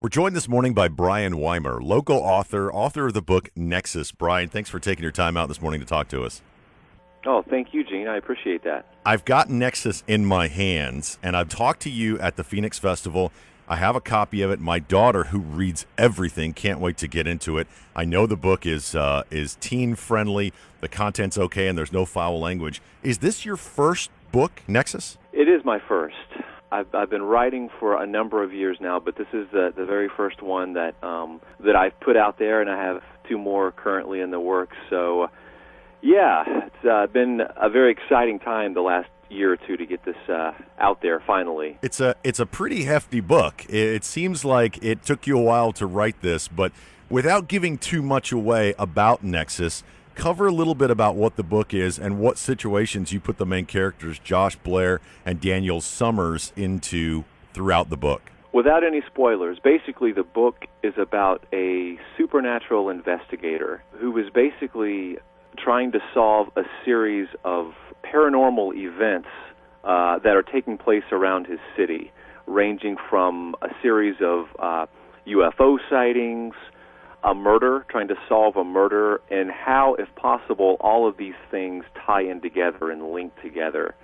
We're joined this morning by Brian Weimer, local author of the book Nexus. Brian, thanks for taking your time out this morning to talk to us. Oh, thank you, Gene. I appreciate that. I've got Nexus in my hands, and I've talked to you at the Phoenix Festival. I have a copy of it. My daughter, who reads everything, can't wait to get into it. I know the book is teen-friendly, the content's okay, and there's no foul language. Is this your first book, Nexus? It is my first. I've been writing for a number of years now, but this is the very first one that I've put out there, and I have two more currently in the works. So, yeah, it's been a very exciting time the last year or two to get this out there finally. It's a pretty hefty book. It seems like it took you a while to write this, but without giving too much away about Nexus, cover a little bit about what the book is and what situations you put the main characters, Josh Blair and Daniel Summers, into throughout the book. Without any spoilers, basically the book is about a supernatural investigator who is basically trying to solve a series of paranormal events that are taking place around his city, ranging from a series of UFO sightings, a murder, trying to solve a murder, and how, if possible, all of these things tie in together and link together.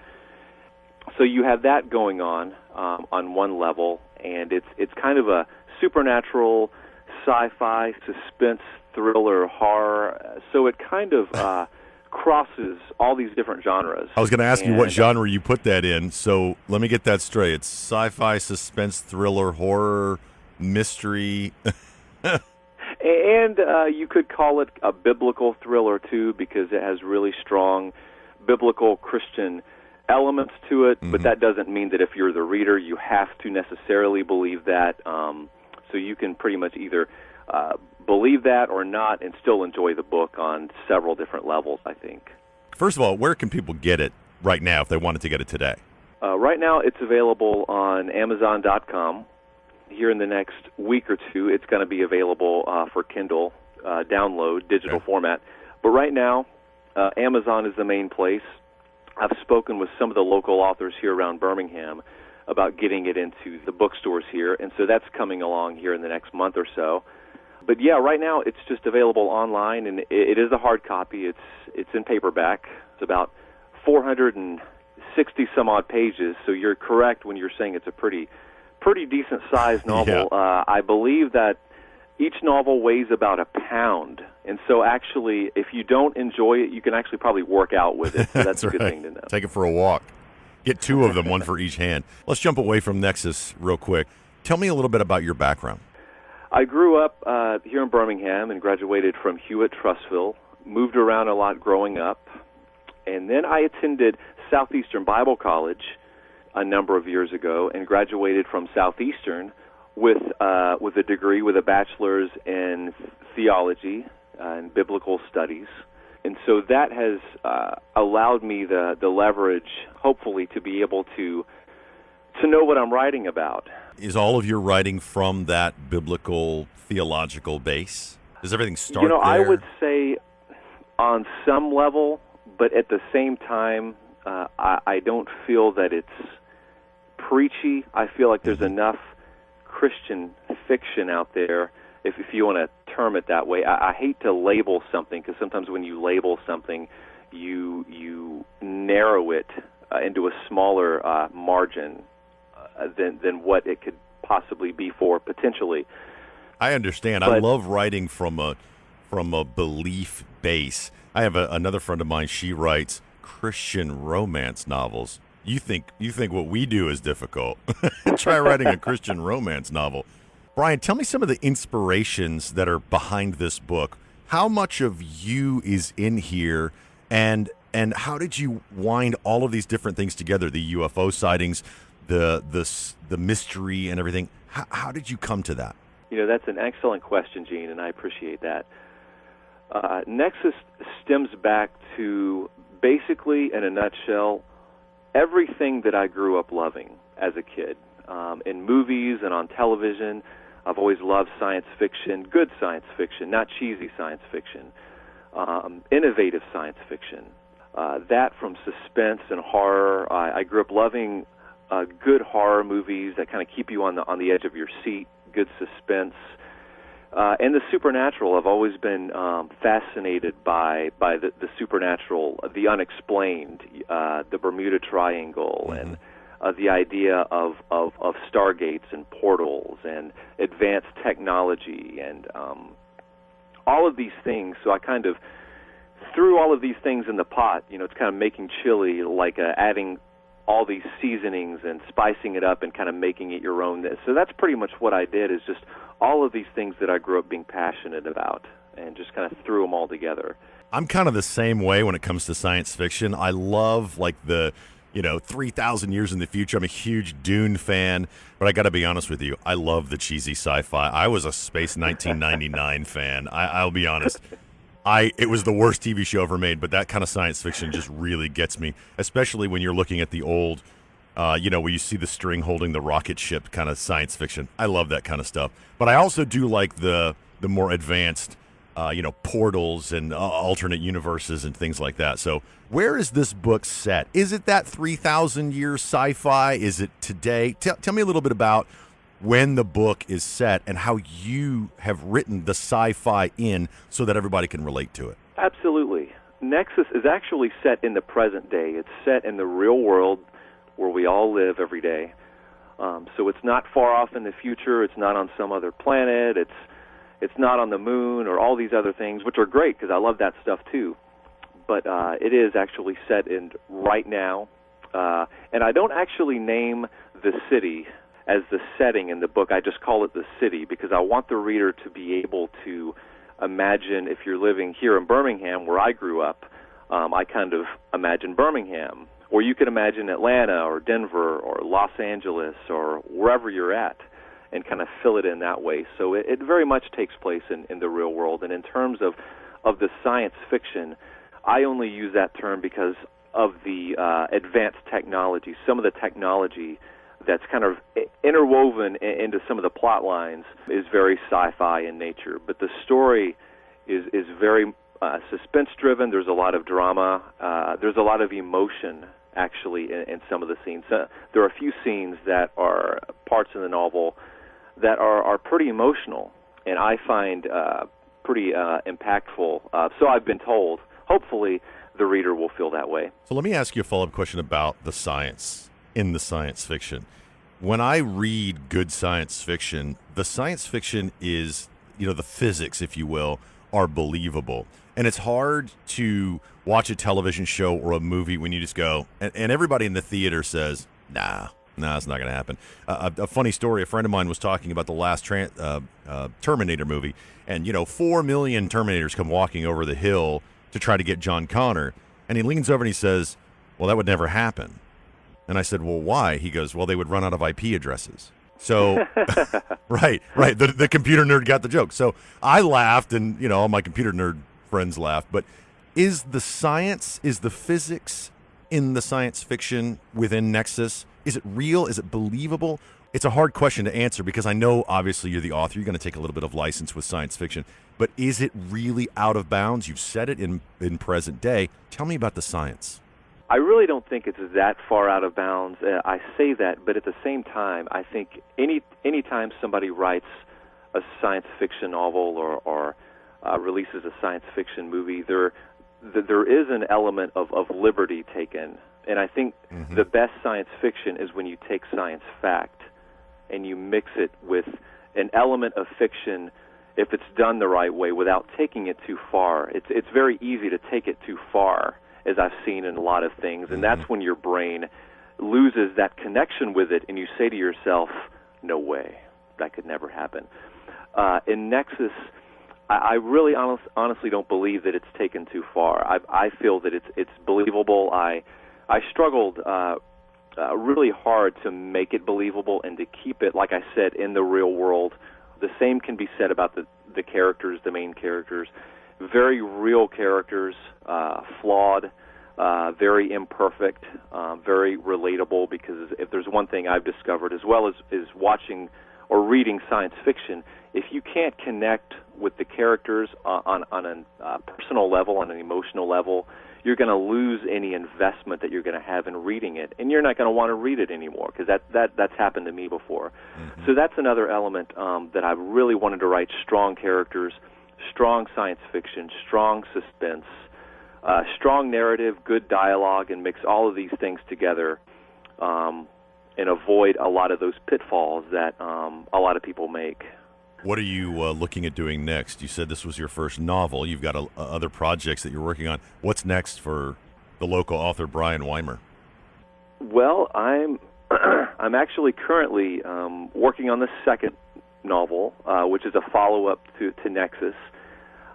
So you have that going on one level, and it's kind of a supernatural, sci-fi, suspense, thriller, horror. So it kind of crosses all these different genres. I was going to ask you what genre you put that in, so let me get that straight. It's sci-fi, suspense, thriller, horror, mystery. And you could call it a biblical thriller, too, because it has really strong biblical Christian elements to it, but that doesn't mean that if you're the reader, you have to necessarily believe that. So you can pretty much either believe that or not and still enjoy the book on several different levels, I think. First of all, where can people get it right now if they wanted to get it today? Right now, it's available on Amazon.com. Here in the next week or two, it's going to be available for Kindle download, digital format. But right now, Amazon is the main place. I've spoken with some of the local authors here around Birmingham about getting it into the bookstores here, and so that's coming along here in the next month or so. But yeah, right now it's just available online, and it is a hard copy. It's in paperback. It's about 460 some odd pages. So you're correct when you're saying it's a pretty decent sized novel. Yeah. I believe that each novel weighs about a pound, and so actually, if you don't enjoy it, you can actually probably work out with it. So that's a good thing to know. Take it for a walk. Get two of them, one for each hand. Let's jump away from Nexus real quick. Tell me a little bit about your background. I grew up here in Birmingham and graduated from Hewitt-Trussville, moved around a lot growing up, and then I attended Southeastern Bible College a number of years ago and graduated from Southeastern with a degree, with a bachelor's in theology and biblical studies. And so that has allowed me the leverage, hopefully, to be able to know what I'm writing about. Is all of your writing from that biblical theological base? Does everything start there? I would say on some level, but at the same time, I don't feel that it's preachy. I feel like there's enough Christian fiction out there, if you want to term it that way. I hate to label something, because sometimes when you label something, you narrow it into a smaller margin than what it could possibly be for potentially. I understand. I love writing from a belief base. I have another friend of mine. She writes Christian romance novels. You think what we do is difficult? Try writing a Christian romance novel. Brian, tell me some of the inspirations that are behind this book. How much of you is in here, and how did you wind all of these different things together? The UFO sightings, the mystery, and everything. How did you come to that? That's an excellent question, Gene, and I appreciate that. Nexus stems back to, basically, in a nutshell, everything that I grew up loving as a kid. In movies and on television, I've always loved science fiction, good science fiction, not cheesy science fiction, innovative science fiction. That from suspense and horror. I grew up loving good horror movies that kind of keep you on the edge of your seat, good suspense. suspense, and the supernatural. I've always been fascinated by the supernatural, the unexplained, the Bermuda Triangle, and the idea of stargates and portals and advanced technology and all of these things. So I kind of threw all of these things in the pot. It's kind of making chili, like adding all these seasonings and spicing it up and kind of making it your own. So that's pretty much what I did, is just all of these things that I grew up being passionate about and just kind of threw them all together. I'm kind of the same way when it comes to science fiction. I love like the 3,000 years in the future. I'm a huge Dune fan, but I got to be honest with you. I love the cheesy sci-fi. I was a Space 1999 fan. I'll be honest. It was the worst TV show ever made, but that kind of science fiction just really gets me, especially when you're looking at the old, where you see the string holding the rocket ship kind of science fiction. I love that kind of stuff. But I also do like the more advanced, portals and alternate universes and things like that. So where is this book set? Is it that 3,000-year sci-fi? Is it today? Tell me a little bit about when the book is set and how you have written the sci-fi in so that everybody can relate to it. Absolutely. Nexus is actually set in the present day. It's set in the real world where we all live every day. So it's not far off in the future. It's not on some other planet. It's not on the moon or all these other things, which are great because I love that stuff too. But it is actually set in right now. And I don't actually name the city as the setting in the book. I just call it the city because I want the reader to be able to imagine, if you're living here in Birmingham, where I grew up, I kind of imagine Birmingham. Or you could imagine Atlanta or Denver or Los Angeles or wherever you're at and kind of fill it in that way. So it very much takes place in the real world. And in terms of the science fiction, I only use that term because of the advanced technology. Some of the technology that's kind of interwoven into some of the plot lines is very sci-fi in nature. But the story is very suspense-driven. There's a lot of drama. There's a lot of emotion, actually, in some of the scenes. There are a few scenes that are parts in the novel that are pretty emotional, and I find pretty impactful. So I've been told. Hopefully, the reader will feel that way. So let me ask you a follow-up question about the science in the science fiction. When I read good science fiction, the science fiction is, the physics, if you will, are believable. And it's hard to watch a television show or a movie when you just go, and everybody in the theater says, nah, it's not going to happen. A funny story, a friend of mine was talking about the last Terminator movie, and, 4 million Terminators come walking over the hill to try to get John Connor. And he leans over and he says, well, that would never happen. And I said, well, why? He goes, well, they would run out of IP addresses. So, right. The computer nerd got the joke. So I laughed, and, all my computer nerd friends laughed. But is the physics in the science fiction within Nexus, is it real? Is it believable? It's a hard question to answer because I know, obviously, you're the author. You're going to take a little bit of license with science fiction. But is it really out of bounds? You've said it in present day. Tell me about the science. I really don't think it's that far out of bounds. I say that, but at the same time, I think any time somebody writes a science fiction novel or releases a science fiction movie, there is an element of liberty taken. And I think the best science fiction is when you take science fact and you mix it with an element of fiction if it's done the right way without taking it too far. It's very easy to take it too far, as I've seen in a lot of things, and that's when your brain loses that connection with it, and you say to yourself, no way, that could never happen. In Nexus, I really honestly don't believe that it's taken too far. I feel that it's believable. I struggled really hard to make it believable and to keep it, like I said, in the real world. The same can be said about the characters, the main characters. Very real characters, flawed, very imperfect, very relatable, because if there's one thing I've discovered, as well as watching or reading science fiction, if you can't connect with the characters on a personal level, on an emotional level, you're going to lose any investment that you're going to have in reading it, and you're not going to want to read it anymore, because that's happened to me before. Mm-hmm. So that's another element that I really wanted to write: strong characters, strong science fiction, strong suspense, strong narrative, good dialogue, and mix all of these things together and avoid a lot of those pitfalls that a lot of people make. What are you looking at doing next? You said this was your first novel. You've got other projects that you're working on. What's next for the local author Brian Weimer? Well, I'm actually currently working on the second novel, which is a follow-up to Nexus.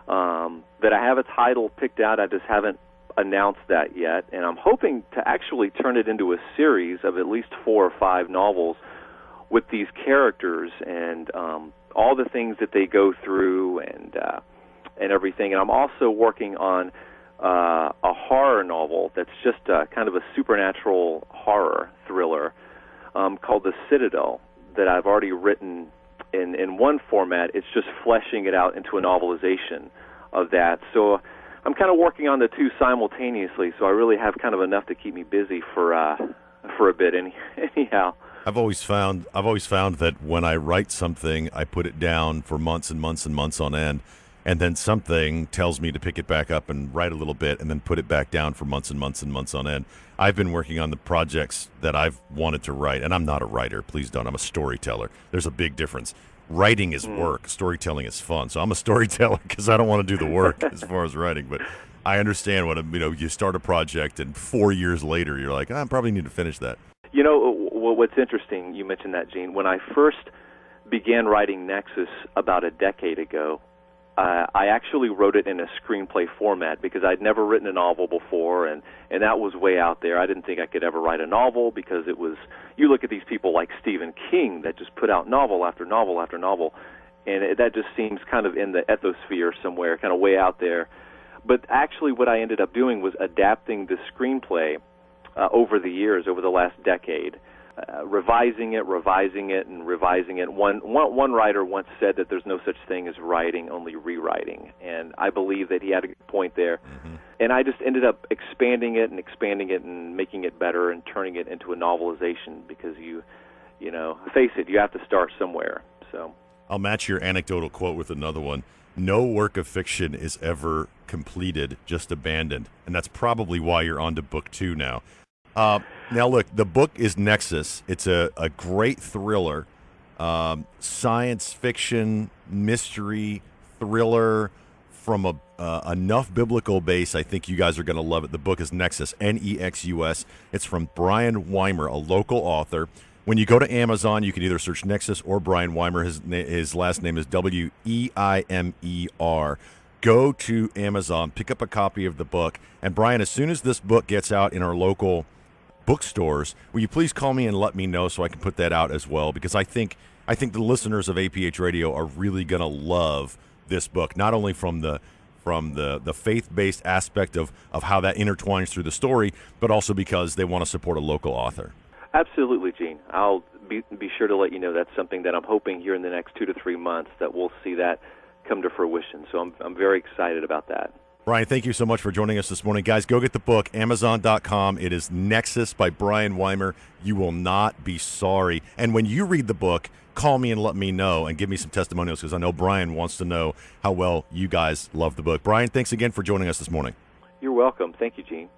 That I have a title picked out. I just haven't announced that yet, and I'm hoping to actually turn it into a series of at least 4 or 5 novels with these characters and all the things that they go through and everything. And I'm also working on a horror novel that's just kind of a supernatural horror thriller called The Citadel that I've already written in one format. It's just fleshing it out into a novelization of that. So I'm kind of working on the two simultaneously, so I really have kind of enough to keep me busy for a bit anyhow. I've always found that when I write something, I put it down for months and months and months on end, and then something tells me to pick it back up and write a little bit and then put it back down for months and months and months on end. I've been working on the projects that I've wanted to write, and I'm not a writer, please don't. I'm a storyteller. There's a big difference. Writing is work. Storytelling is fun. So I'm a storyteller because I don't want to do the work as far as writing. But I understand what you start a project and 4 years later you're like, I probably need to finish that. You know, what's interesting, you mentioned that, Gene. When I first began writing Nexus about a decade ago, I actually wrote it in a screenplay format because I'd never written a novel before, and that was way out there. I didn't think I could ever write a novel because it was, you look at these people like Stephen King that just put out novel after novel after novel, and that just seems kind of in the ethosphere somewhere, kind of way out there. But actually what I ended up doing was adapting the screenplay over the years, over the last decade, revising it, and revising it. One writer once said that there's no such thing as writing, only rewriting, and I believe that he had a good point there. Mm-hmm. And I just ended up expanding it and making it better and turning it into a novelization because you know, face it, you have to start somewhere. So I'll match your anecdotal quote with another one. No work of fiction is ever completed, just abandoned. And that's probably why you're on to book 2 now. Now, look, the book is Nexus. It's a great thriller, science fiction, mystery, thriller from enough biblical base. I think you guys are going to love it. The book is Nexus, Nexus. It's from Brian Weimer, a local author. When you go to Amazon, you can either search Nexus or Brian Weimer. His last name is Weimer. Go to Amazon, pick up a copy of the book. And Brian, as soon as this book gets out in our local bookstores, will you please call me and let me know so I can put that out as well? Because I think the listeners of APH Radio are really going to love this book, not only from the faith-based aspect of how that intertwines through the story, but also because they want to support a local author. Absolutely, Gene. I'll be sure to let you know that's something that I'm hoping here in the next 2 to 3 months that we'll see that come to fruition. So I'm very excited about that. Brian, thank you so much for joining us this morning. Guys, go get the book, Amazon.com. It is Nexus by Brian Weimer. You will not be sorry. And when you read the book, call me and let me know and give me some testimonials because I know Brian wants to know how well you guys love the book. Brian, thanks again for joining us this morning. You're welcome. Thank you, Gene.